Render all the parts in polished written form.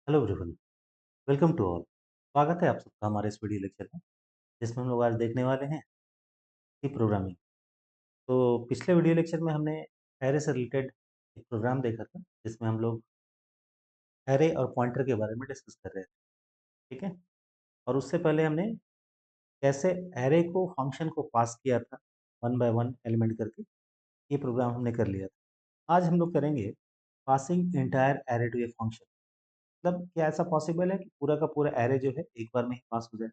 Hello everyone, welcome to all. स्वागत है आप सबका हमारे इस वीडियो लेक्चर में, जिसमें हम लोग आज देखने वाले हैं सी प्रोग्रामिंग। तो पिछले वीडियो लेक्चर में हमने एरे से रिलेटेड एक प्रोग्राम देखा था, जिसमें हम लोग एरे और पॉइंटर के बारे में डिस्कस कर रहे थे। ठीक है। और उससे पहले हमने कैसे एरे को फंक्शन को पास किया था, वन बाय वन एलिमेंट करके। ये प्रोग्राम हमने कर लिया था। आज हम लोग करेंगे passing entire array to a function. मतलब क्या ऐसा पॉसिबल है कि पूरा का पूरा एरे जो है एक बार में ही पास हो जाए?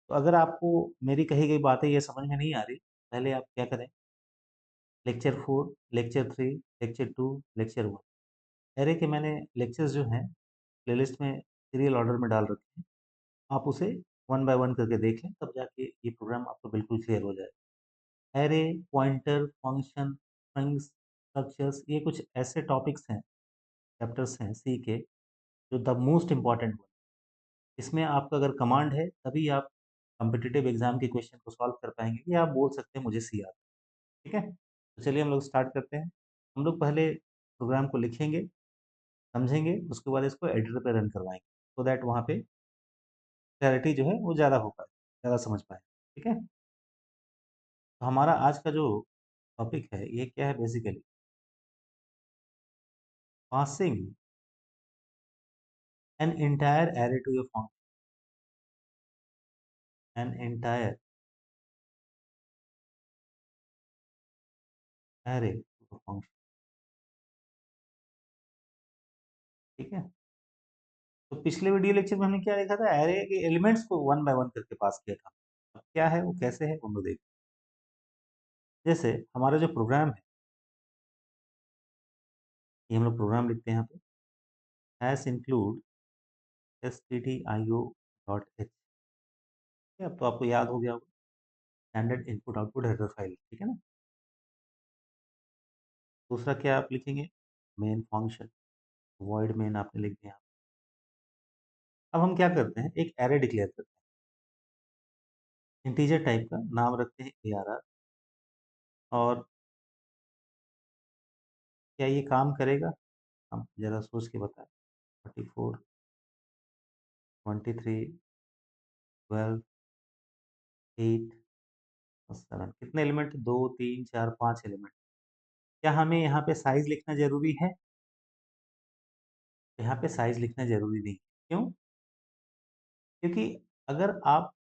तो अगर आपको मेरी कही गई बातें ये समझ में नहीं आ रही, पहले आप क्या करें, lecture 4, lecture 3, lecture 2, lecture 1, array के मैंने लेक्चर्स जो हैं प्लेलिस्ट में सीरियल ऑर्डर में डाल रखे हैं। आप उसे वन बाय वन करके देख लें, तब जाके ये प्रोग्राम आपको बिल्कुल क्लियर हो जाए। Array, pointer, function, strings, structures, ये कुछ ऐसे टॉपिक्स हैं, चैप्टर्स हैं सी के, जो द मोस्ट इम्पॉर्टेंट वन। इसमें आपका अगर कमांड है तभी आप कॉम्पिटिटिव एग्जाम के क्वेश्चन को सॉल्व कर पाएंगे, या आप बोल सकते हैं मुझे सी आता है। ठीक है? तो चलिए हम लोग स्टार्ट करते हैं। हम लोग पहले प्रोग्राम को लिखेंगे, समझेंगे, उसके बाद इसको एडिटर पे रन करवाएँगे, सो दैट वहाँ पे क्लैरिटी जो है वो ज़्यादा हो पाए, ज़्यादा समझ पाएँ। ठीक है? तो हमारा आज का जो टॉपिक है, ये क्या है basically, passing an entire array to a function, an entire array to a function. ठीक है? तो पिछले वीडियो लेक्चर में हमने क्या देखा था, एरे के एलिमेंट्स को वन बाय वन करके पास किया था। अब क्या है, वो कैसे है, वो हम लोग देखते हैं। जैसे हमारा जो प्रोग्राम है, ये हम लोग प्रोग्राम लिखते हैं यहाँ पे, हैश इंक्लूड stdio.h। अब तो आपको याद हो गया होगा, standard input output header file. ठीक है ना? दूसरा क्या आप लिखेंगे, मेन फंक्शन, वॉइड मेन आपने लिख दिया। अब हम क्या करते हैं, एक एरे डिक्लेयर करते हैं, इंटीजर टाइप का, नाम रखते हैं ARR। और क्या ये काम करेगा, हम जरा सोच के बताएं। 44, 23, 12, 8 और 7, कितने एलिमेंट, 2 3 4 5 एलिमेंट। क्या हमें यहाँ पे साइज लिखना जरूरी है? यहाँ पे साइज लिखना जरूरी नहीं। क्यों? क्योंकि अगर आप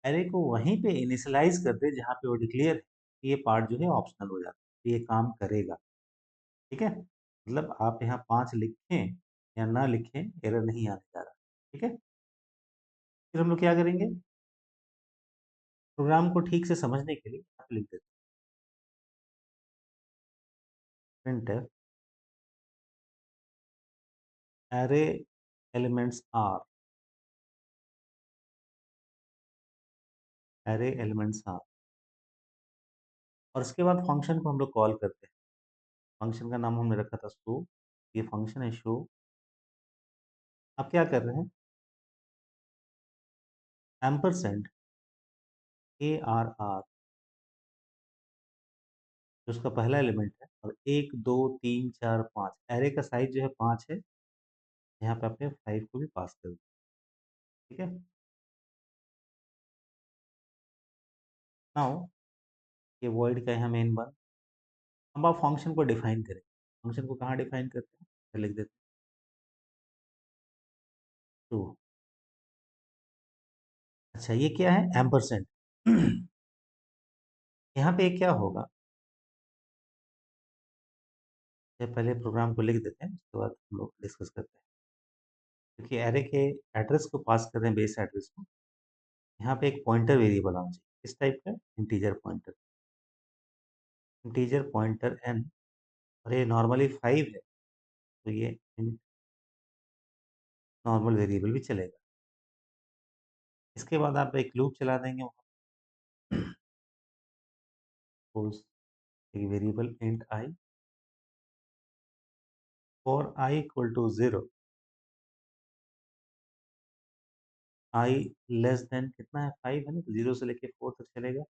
एरे को वहीं पे इनिशियलाइज कर दे जहाँ पे वो डिक्लेयर है, तो ये पार्ट जो है ऑप्शनल हो जाता है, तो ये काम करेगा। ठीक है? मतलब आप यहाँ 5 लिखें या ना लिखें, एरर नहीं आने जा रहा। ठीक है? फिर हम लोग क्या करेंगे, प्रोग्राम को ठीक से समझने के लिए आप लिख देते हैं print array elements are, array elements are. और उसके बाद फंक्शन को हम लोग कॉल करते हैं। फंक्शन का नाम हमने रखा था शो। ये फंक्शन है शो। आप क्या कर रहे हैं, एम्परसेंड ARR, जो उसका पहला एलिमेंट है, और 1 2 3 4 5, एरे का साइज जो है 5 है। यहाँ पे आपने 5 को भी पास कर दिया। ठीक है? नाउ ये वॉइड का यहाँ मेन वन। अब आप फंक्शन को डिफाइन करें। फंक्शन को कहाँ डिफाइन करते हैं, तो लिख देते हैं टू। अच्छा, ये क्या है, एम्परसेंड। यहाँ पे क्या होगा, ये पहले प्रोग्राम को लिख देते हैं, उसके बाद हम लोग डिस्कस करते हैं। क्योंकि एरे के एड्रेस को पास कर रहे हैं, बेस एड्रेस को, यहाँ पे एक पॉइंटर वेरिएबल आना चाहिए। किस टाइप का, integer pointer. Integer pointer n, और ये नॉर्मली 5 है, तो ये नॉर्मल वेरिएबल भी चलेगा। इसके बाद आप एक लूप चला देंगे वहाँ, सपोज एक variable int i, for i equal to 0, i less than कितना है, 5 है ना, तो 0 से लेके 4 तक चलेगा।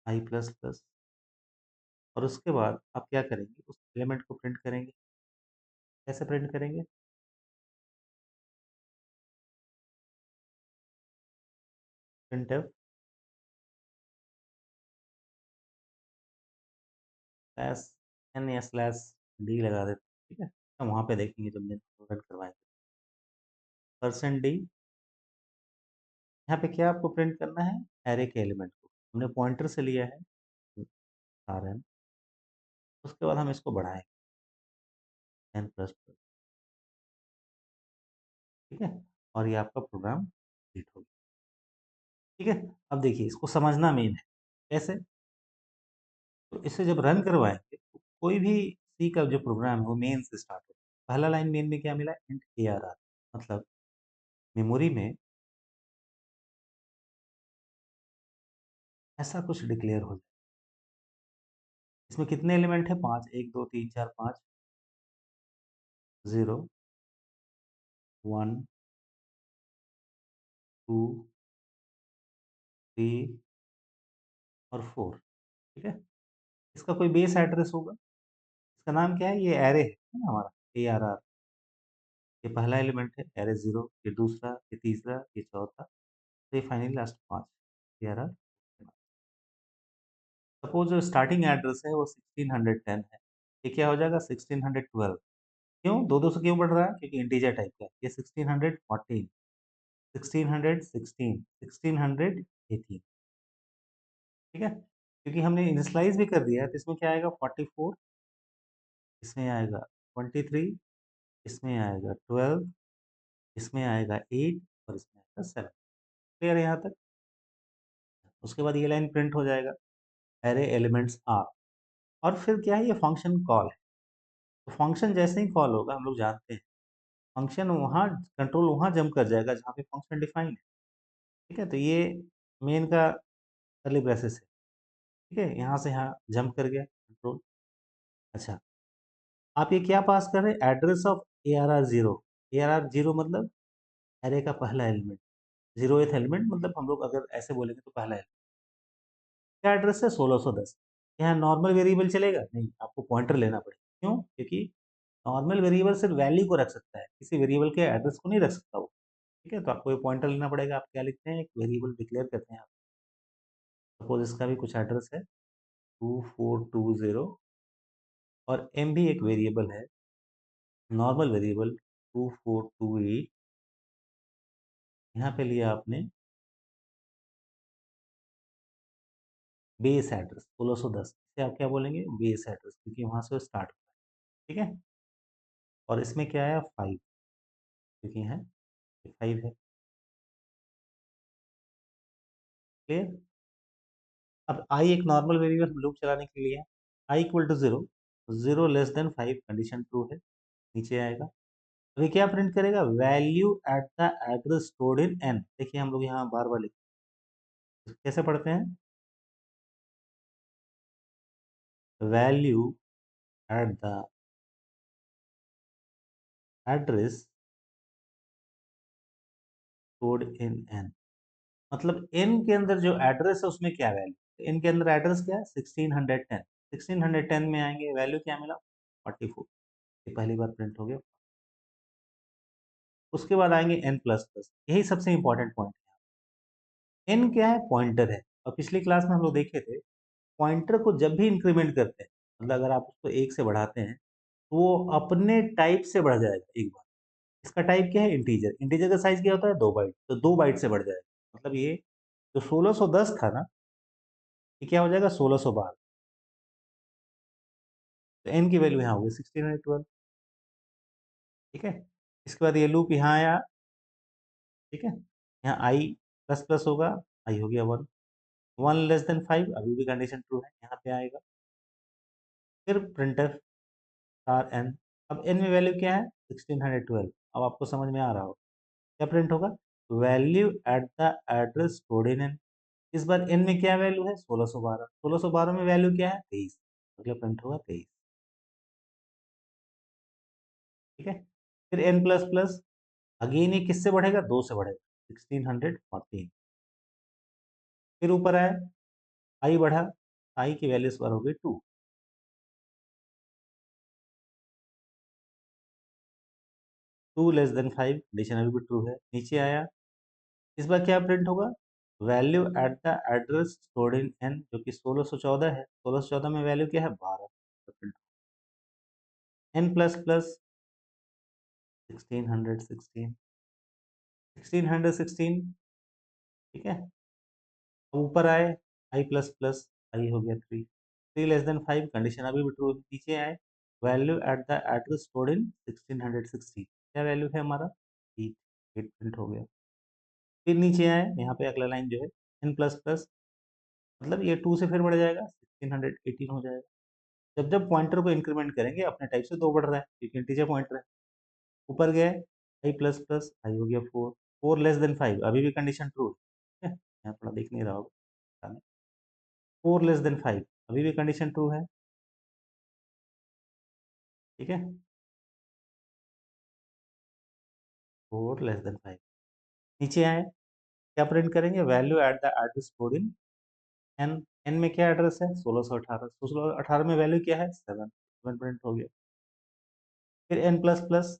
आई प्लस प्लस, और उसके बाद आप क्या करेंगे, उस एलिमेंट को प्रिंट करेंगे। कैसे प्रिंट करेंगे? प्रिंटफ स्लैश एन या स्लैश डी लगा देते हैं, ठीक है? हम वहाँ पे देखेंगे जब मेन रन करवाएंगे। %d, यहाँ पे क्या आपको प्रिंट करना है? एरे के एलिमेंट को। हमने पॉइंटर से लिया है rn, उसके बाद हम इसको बढ़ाएंगे n प्लस प्लस, ठीक है? और ये आपका प्रोग्राम कंप्लीट हो गया, ठीक है? अब देखिए इसको समझना मेन है। कैसे? तो इसे जब रन करवाएंगे तो कोई भी सी का जो प्रोग्राम है वो मेन से स्टार्ट होता है। पहला लाइन मेन में क्या मिला? इंट ARR, मतलब मेमोरी में ऐसा कुछ डिक्लेयर हो जाए। इसमें कितने एलिमेंट है? 5, 1 2 3 4 5, 0 1 2 3 और 4, ठीक है? इसका कोई बेस एड्रेस होगा। इसका नाम क्या है? ये एरे है ना हमारा, ARR। ये पहला एलिमेंट है, एरे 0, ये दूसरा, ये तीसरा, ये चौथा, तो ये फाइनली लास्ट 5 ARR। सपोज जो स्टार्टिंग एड्रेस है वो 1610 है, ये क्या हो जाएगा? 1612। क्यों? दो दो से क्यों बढ़ रहा है? क्योंकि इंटीजर टाइप का है। ये 1614, 1616, 1618, ठीक है? क्योंकि हमने इनिशियलाइज भी कर दिया है, तो इसमें क्या आएगा? 44, इसमें आएगा 23, इसमें आएगा 12, इसमें आएगा 8 और इसमें आएगा 7। क्लियर है यहाँ तक? उसके बाद ये लाइन प्रिंट हो जाएगा, एरे एलिमेंट्स आर। और फिर क्या है? ये फंक्शन कॉल है। तो फंक्शन जैसे ही कॉल होगा, हम लोग जानते हैं फंक्शन वहाँ कंट्रोल वहाँ जंप कर जाएगा जहाँ पे फंक्शन डिफाइंड है, ठीक है? तो ये मेन का कर्ली ब्रेसेस है, ठीक है? यहाँ से यहाँ जंप कर गया कंट्रोल। अच्छा, आप ये क्या पास कर रहे हैं? Address of ARR 0। ARR 0 मतलब एरे का पहला एलिमेंट, 0th एलिमेंट, मतलब हम लोग अगर ऐसे बोलेंगे तो पहला एलिमेंट। क्या एड्रेस है? 1610। यहाँ नॉर्मल वेरिएबल चलेगा? नहीं, आपको पॉइंटर लेना पड़ेगा। क्यों? क्योंकि नॉर्मल वेरिएबल सिर्फ वैल्यू को रख सकता है, किसी वेरिएबल के एड्रेस को नहीं रख सकता वो, ठीक है? तो आपको ये पॉइंटर लेना पड़ेगा। आप क्या लिखते हैं? एक वेरिएबल डिक्लेयर करते हैं आप। सपोज इसका भी कुछ एड्रेस है 2420, और एम भी एक वेरिएबल है, नॉर्मल वेरिएबल 2428। यहाँ पे लिया आपने बेस एड्रेस 1610, इसे आप क्या बोलेंगे? बेस एड्रेस, क्योंकि वहां से स्टार्ट होता है, ठीक है? और इसमें क्या है? 5, क्योंकि यहाँ 5 है। क्लियर? अब आई एक नॉर्मल वेरिएबल लूप चलाने के लिए है। I equal to 0, 0 less than 5, condition true है, नीचे आएगा। तो ये क्या प्रिंट करेगा? Value at the address stored in N. देखिए हम लोग यहाँ बार बार लिखते हैं, कैसे पढ़ते हैं? Value at the address stored in N, मतलब एन के अंदर जो एड्रेस है उसमें क्या वैल्यू? एन के अंदर एड्रेस क्या है? 1610। 1610 में आएंगे, वैल्यू क्या मिला? 44। ये पहली बार प्रिंट हो गया। उसके बाद आएंगे एन प्लस प्लस, यही सबसे इंपॉर्टेंट पॉइंट है। एन क्या है? पॉइंटर है। और पिछली क्लास में हम लोग देखे थे, पॉइंटर को जब भी इंक्रीमेंट करते हैं, मतलब अगर आप उसको 1 से बढ़ाते हैं तो वो अपने टाइप से बढ़ जाएगा एक बार। इसका टाइप क्या है? इंटीजर। इंटीजर का साइज क्या होता है? 2 बाइट, तो 2 बाइट से बढ़ जाएगा। मतलब ये जो 1610 था ना, ये क्या हो जाएगा? 1612। तो एन की वैल्यू यहाँ हो गई 1612, ठीक है? इसके बाद ये लूप यहाँ आया, ठीक है? यहाँ आई प्लस प्लस होगा, आई हो गया 1, 1 लेस देन 5, अभी भी कंडीशन ट्रू है, यहाँ पे आएगा। फिर प्रिंटर स्टार एन। अब एन में वैल्यू क्या है? 1612। अब आपको समझ में आ रहा हो क्या प्रिंट होगा? Value at the address stored in N. इस बार एन में क्या वैल्यू है? 1612। 1612 में वैल्यू क्या है? 23, मतलब प्रिंट होगा 23, ठीक है? फिर एन प्लस प्लस, अगेन ये किससे बढ़ेगा? 2 से बढ़ेगा, 1614। फिर ऊपर आए, आई बढ़ा, आई की वैल्यू इस बार हो गई 2, 2 लेस देन 5 कंडीशन अभी भी ट्रू है। नीचे आया, इस बार क्या प्रिंट होगा, value at the address stored in N, जो कि 1614 है। 1614 में वैल्यू क्या है, 12, तो प्रिंट एन प्लस प्लस 1616, 1616, ठीक है। अब ऊपर आए, आई प्लस प्लस, आई हो गया 3, 3 लेस देन 5 कंडीशन अभी भी ट्रू। नीचे आए, value at the address stored इन 1616, क्या वैल्यू है हमारा, 8, 8 प्रिंट हो गया। फिर नीचे आए, यहाँ पे अगला लाइन जो है, एन प्लस प्लस, मतलब ये 2 से फिर बढ़ जाएगा, 1618 हो जाएगा। जब जब पॉइंटर को इंक्रीमेंट करेंगे अपने टाइप से 2 बढ़ रहा है, क्योंकि इंटीजर पॉइंटर है। ऊपर गए, आई प्लस प्लस, आई हो गया 4, 4 लेस देन 5, अभी भी कंडीशन ट्रू है, यहाँ थोड़ा देख नहीं रहा होगा, 4 लेस देन 5, अभी भी कंडीशन ट्रू है, ठीक है। 4 लेस देन 5, नीचे आए, क्या प्रिंट करेंगे, value at the address code in n, n में क्या एड्रेस है, 1618, 1618 में वैल्यू क्या है, 7, 7 प्रिंट हो गया। फिर एन प्लस प्लस,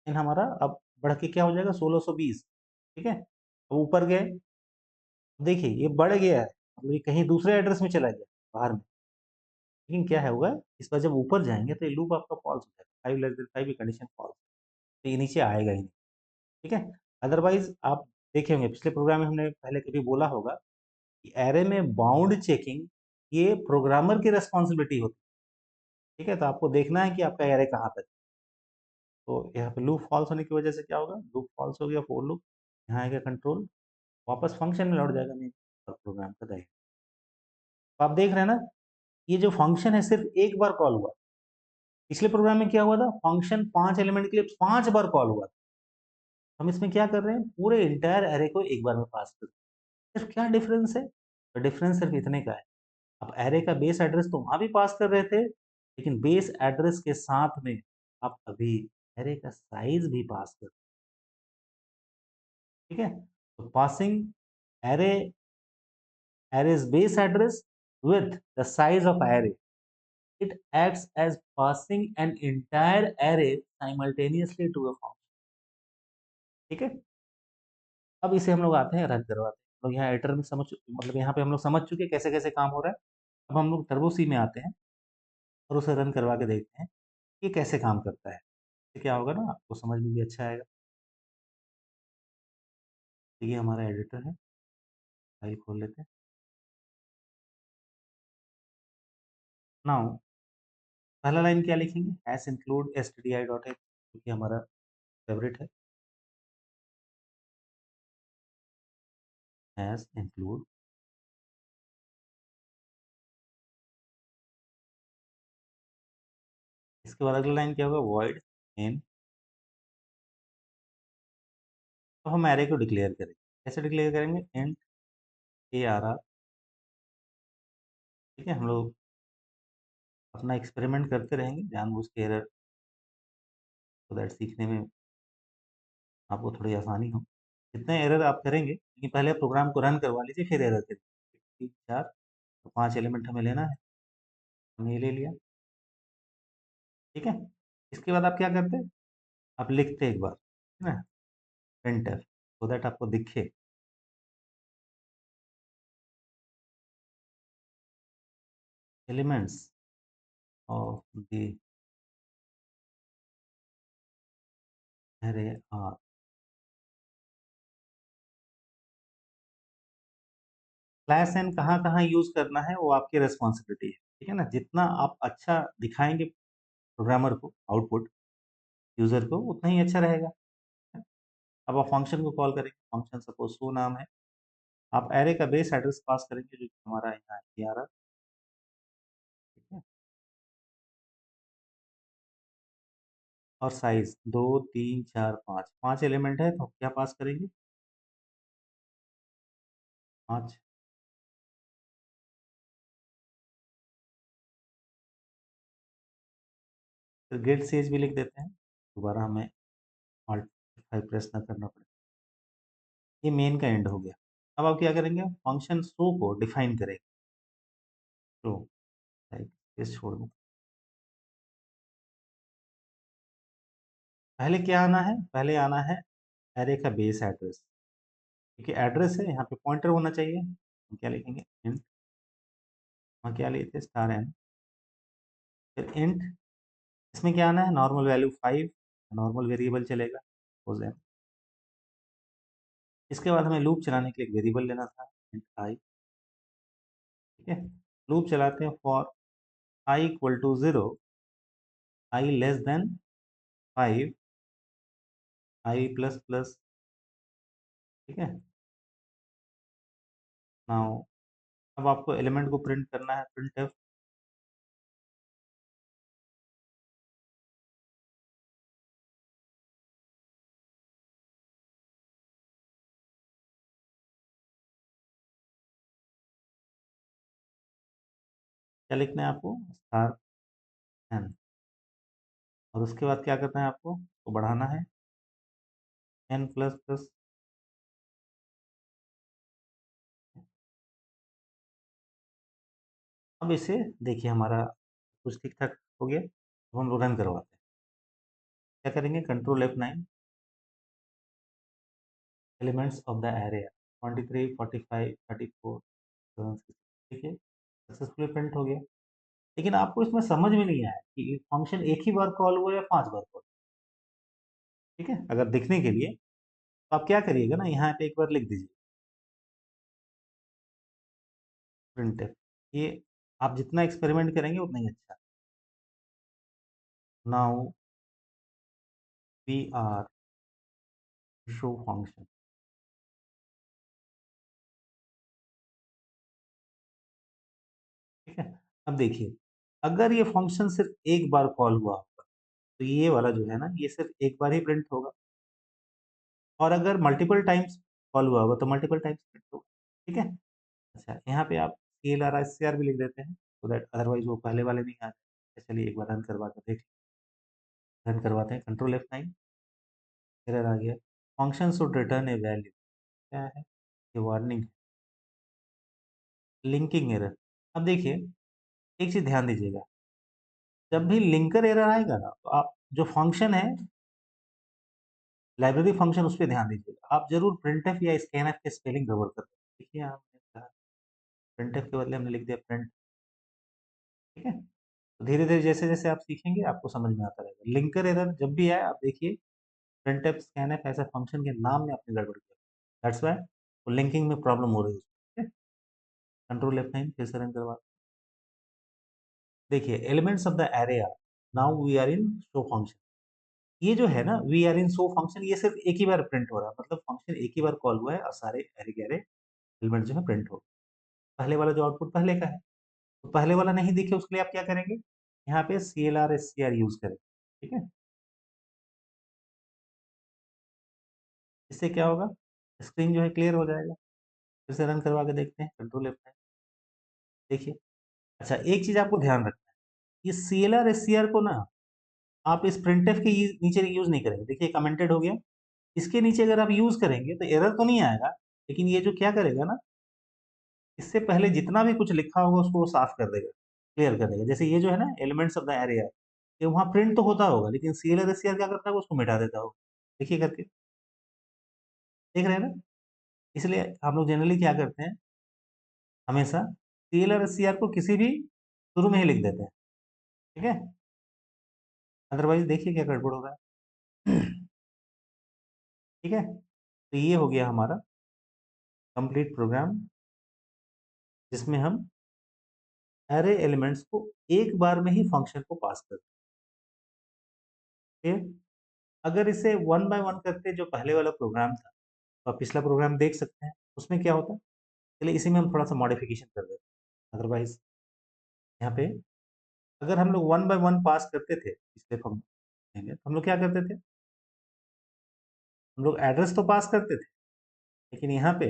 एन हमारा अब बढ़ के क्या हो जाएगा, 1620, ठीक है। अब ऊपर गए, देखिए ये बढ़ गया है, मतलब ये कहीं दूसरे एड्रेस में चला गया बाहर में, लेकिन क्या है होगा, इस पर जब ऊपर जाएंगे तो ये लूप आपका फॉल्स हो जाएगा, 5 लेस देन 5 की कंडीशन फॉल्स, तो ये नीचे आएगा ही नहीं, ठीक है। अदरवाइज आप देखे होंगे पिछले प्रोग्राम में हमने पहले कभी बोला होगा कि एरे में बाउंड चेकिंग ये प्रोग्रामर की रिस्पॉन्सिबिलिटी होती है, ठीक है। तो आपको देखना है कि आपका एरे कहाँ तक, तो यहाँ पे लूप फॉल्स होने की वजह से क्या होगा, लूप फॉल्स हो गया, फोर लूप, यहाँ आएगा कंट्रोल, वापस फंक्शन में लौट जाएगा मेन प्रोग्राम का रहेगा। तो आप देख रहे हैं ना, ये जो फंक्शन है सिर्फ एक बार कॉल हुआ, पिछले प्रोग्राम में क्या हुआ था, फंक्शन 5 एलिमेंट के लिए 5 बार कॉल हुआ। हम इसमें क्या कर रहे हैं, पूरे इंटायर एरे को एक बार में पास कर रहे हैं। सिर्फ क्या डिफरेंस है, तो डिफरेंस सिर्फ इतने का है, आप एरे का बेस एड्रेस तो वहां भी पास कर रहे थे, लेकिन बेस एड्रेस के साथ में आप अभी एरे का साइज भी पास कर, ठीक है। तो passing array, array's base address with the size of array, it acts as passing an entire array simultaneously to a function, ठीक है। अब इसे हम लोग आते हैं रन करवाते हैं, लोग यहाँ एडिटर में समझ, मतलब यहाँ पे हम लोग समझ चुके कैसे कैसे काम हो रहा है। अब हम लोग टर्बो सी में आते हैं और उसे रन करवा के देखते हैं कि कैसे काम करता है, तो क्या होगा ना, आपको समझ में भी अच्छा आएगा। तो ये हमारा एडिटर है, फाइल खोल लेते हैं। नाउ पहला लाइन क्या लिखेंगे, hash include stdi dot h, क्योंकि हमारा फेवरेट है, हैश इंक्लूड। इसके बाद अगला लाइन क्या होगा, वॉइड मेन। तो हम एरे को डिक्लेयर करेंगे, कैसे डिक्लेयर करेंगे, इंट ए आर आर, ठीक है। हम लोग अपना एक्सपेरिमेंट करते रहेंगे जानबूझ के एरर, तो दैट सीखने में आपको थोड़ी आसानी हो। जितने एरर आप करेंगे, लेकिन पहले प्रोग्राम को रन करवा लीजिए फिर एरर करिए। 3 4 तो 5 एलिमेंट हमें लेना है, हमने ये ले लिया, ठीक है। इसके बाद आप क्या करते हैं, आप लिखते एक बार, है ना, प्रिंटफ, सो दैट आपको दिखे elements of the array are. Slash n कहाँ कहाँ यूज करना है वो आपकी रिस्पॉन्सिबिलिटी है, ठीक है ना। जितना आप अच्छा दिखाएंगे प्रोग्रामर को आउटपुट, यूजर को, उतना ही अच्छा रहेगा। अब आप फंक्शन को कॉल करेंगे, फंक्शन सपोज शो नाम है, आप एरे का बेस एड्रेस पास करेंगे जो कि हमारा यहाँ है 11, ठीक है। और साइज 2 3 4 5, 5 एलिमेंट है, तो क्या पास करेंगे, 5। फिर गेट सेज भी लिख देते हैं, दोबारा हमें ऑल्ट 5 प्रेस ना करना पड़े। ये मेन का एंड हो गया। अब आप क्या करेंगे, फंक्शन शो को डिफाइन करेंगे, तो लाइक इस छोड़ दूँ, पहले क्या आना है? पहले आना है एरे का बेस एड्रेस। क्योंकि एड्रेस है, यहाँ पे पॉइंटर होना चाहिए। हम क्या लिखेंगे? इंट, वहाँ क्या लिए थे? Star N. फिर इंट, इसमें क्या आना है? नॉर्मल वैल्यू 5, नॉर्मल वेरिएबल चलेगा सपोज एन। इसके बाद हमें लूप चलाने के लिए एक वेरिएबल लेना था, इंट आई। ठीक है, लूप चलाते हैं for i equal to 0, i less than 5, i plus plus. ठीक है, नाउ अब आपको एलिमेंट को प्रिंट करना है, प्रिंट एफ। क्या लिखना है आपको? Star n. और उसके बाद क्या करना है आपको? तो बढ़ाना है एन प्लस प्लस। अब इसे देखिए, हमारा कुछ ठीक ठाक हो गया। अब हम लोग रन करवाते हैं। क्या करेंगे? Control F9, elements of the array 23, 45, 34, 76। ठीक है, सक्सेसफुली प्रिंट हो गया। लेकिन आपको इसमें समझ में नहीं आया कि फंक्शन एक ही बार कॉल हुआ या 5 बार कॉल। ठीक है, अगर दिखने के लिए तो आप क्या करिएगा ना, यहाँ पे एक बार लिख दीजिए प्रिंट। ये आप जितना एक्सपेरिमेंट करेंगे उतना ही अच्छा। Now we are show function. ठीक है, अब देखिए, अगर ये फंक्शन सिर्फ एक बार कॉल हुआ होगा तो ये वाला जो है ना, ये सिर्फ एक बार ही प्रिंट होगा। और अगर मल्टीपल टाइम्स कॉल हुआ होगा तो मल्टीपल टाइम्स प्रिंट होगा। ठीक है, अच्छा यहाँ पे आप CLR भी लिख देते हैं, सो दैट अदरवाइज वो पहले वाले नहीं आते। चलिए एक बार रन करवा कर देख, रन करवाते हैं। कंट्रोल F9, एरर आ गया। Function should return A value. क्या है ये? Warning, linking error. अब देखिए, एक चीज ध्यान दीजिएगा, जब भी लिंकर एरर आएगा ना, तो आप जो फंक्शन है, लाइब्रेरी फंक्शन, उस पर ध्यान दीजिएगा। आप जरूर प्रिंटफ या स्कैनफ के स्पेलिंग गड़बड़ कर दें। देखिए आपने कहा प्रिंटफ के बदले हमने लिख दिया प्रिंट। ठीक है, तो धीरे धीरे जैसे जैसे आप सीखेंगे आपको समझ में आता रहेगा। लिंकर एरर जब भी आए आप देखिए, प्रिंटफ स्कैनफ ऐसा फंक्शन के नाम में आपने गड़बड़ किया, दैट्स वाई वो लिंकिंग में प्रॉब्लम हो रही है उसमें। कंट्रोल F9 फिर से रन करवा। देखिए, elements of the array are, now we are in show function. ये जो है ना, we are in show function, ये सिर्फ एक ही बार प्रिंट हो रहा है। मतलब फंक्शन एक ही बार कॉल हुआ है और सारे एरे के एरे एलिमेंट जो है प्रिंट हो। पहले वाला जो आउटपुट पहले का है, तो पहले वाला नहीं दिखे उसके लिए आप क्या करेंगे? यहाँ पे CLR यूज करें। ठीक है, इससे क्या होगा? स्क्रीन जो है क्लियर हो जाएगा। फिर से रन करवा के देखते हैं, कंट्रोल F9। देखिए, अच्छा एक चीज आपको ध्यान रखना है, ये CLR को ना आप इस प्रिंटफ के नीचे यूज नहीं करेंगे। देखिए कमेंटेड हो गया, इसके नीचे अगर आप यूज करेंगे तो एरर तो नहीं आएगा, लेकिन ये जो क्या करेगा ना, इससे पहले जितना भी कुछ लिखा होगा उसको वो साफ कर देगा, क्लियर कर देगा। जैसे ये जो है ना, एलिमेंट्स ऑफ द एरे, ये वहाँ प्रिंट तो होता होगा, लेकिन CLR क्या करता है, वो उसको मिटा देता होगा। देखिए करके, देख रहे हैं ना? इसलिए हम लोग जनरली क्या करते हैं, हमेशा CLR को किसी भी शुरू में ही लिख देते हैं। ठीक है, अदरवाइज देखिए क्या गड़बड़ हो रहा है। ठीक है, तो ये हो गया हमारा कंप्लीट प्रोग्राम, जिसमें हम एरे एलिमेंट्स को एक बार में ही फंक्शन को पास करते हैं। अगर इसे वन बाय वन करते जो पहले वाला प्रोग्राम था, तो आप पिछला प्रोग्राम देख सकते हैं, उसमें क्या होता। चलिए इसी में हम थोड़ा सा मॉडिफिकेशन कर देते हैं। अदरवाइज यहाँ पे अगर हम लोग वन बाय वन पास करते थे पिछले फंक्शन में, तो हम लोग क्या करते थे? हम लोग एड्रेस तो पास करते थे, लेकिन यहाँ पे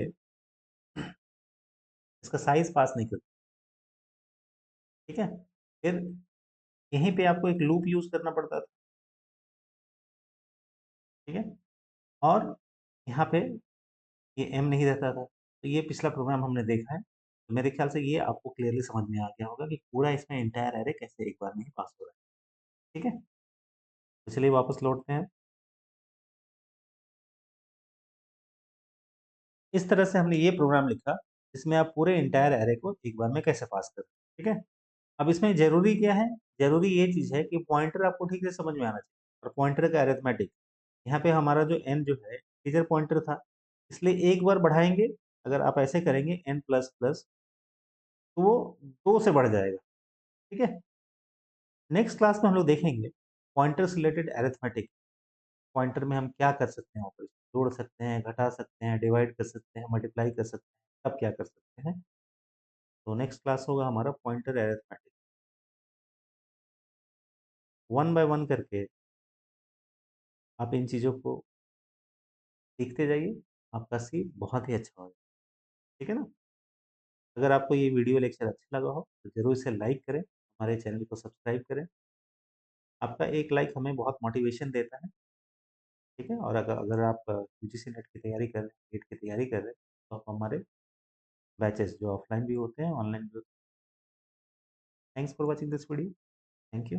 इसका साइज पास नहीं करते। ठीक है, फिर यहीं पे आपको एक लूप यूज करना पड़ता था। ठीक है, और यहाँ पे ये एम नहीं रहता था। तो ये पिछला प्रोग्राम हमने देखा है, तो मेरे ख्याल से ये आपको क्लियरली समझ में आ गया होगा कि पूरा इसमें इंटायर एरे कैसे एक बार में ही पास हो रहा है। ठीक है, तो चलिए वापस लौटते हैं। इस तरह से हमने ये प्रोग्राम लिखा, जिसमें आप पूरे एंटायर एरे को एक बार में कैसे पास करें, ठीक है? अब इसमें ज़रूरी क्या है? ज़रूरी ये चीज़ है कि पॉइंटर आपको ठीक से समझ में आना चाहिए और पॉइंटर का अरिथमेटिक। यहाँ पे हमारा जो n जो है, इंटीजर पॉइंटर था, इसलिए एक बार बढ़ाएँगे, अगर आप ऐसे करेंगे n प्लस प्लस, तो वो 2 से बढ़ जाएगा, ठीक है? नेक्स्ट क्लास में हम लोग देखेंगे पॉइंटर से रिलेटेड अरिथमेटिक। पॉइंटर में हम क्या कर सकते हैं ऑपरेशन? जोड़ सकते हैं, घटा सकते हैं, डिवाइड कर सकते हैं, मल्टीप्लाई कर सकते हैं, सब क्या कर सकते हैं। तो नेक्स्ट क्लास होगा हमारा pointer arithmetic. One by one करके आप इन चीज़ों को सीखते जाइए, आपका सी बहुत ही अच्छा होगा, ठीक है ना? अगर आपको ये वीडियो लेक्चर अच्छा लगा हो, तो ज़रूर इसे लाइक करें, हमारे चैनल को सब्सक्राइब करें। आपका एक लाइक हमें बहुत मोटिवेशन देता है, ठीक है? और अगर अगर आप यूजीसी नेट की तैयारी कर रहे हैं, गेट की तैयारी कर रहे हैं, तो आप हमारे बैचेज़ जो ऑफलाइन भी होते हैं, ऑनलाइन भी होते हैं। Thanks for watching this video. Thank you.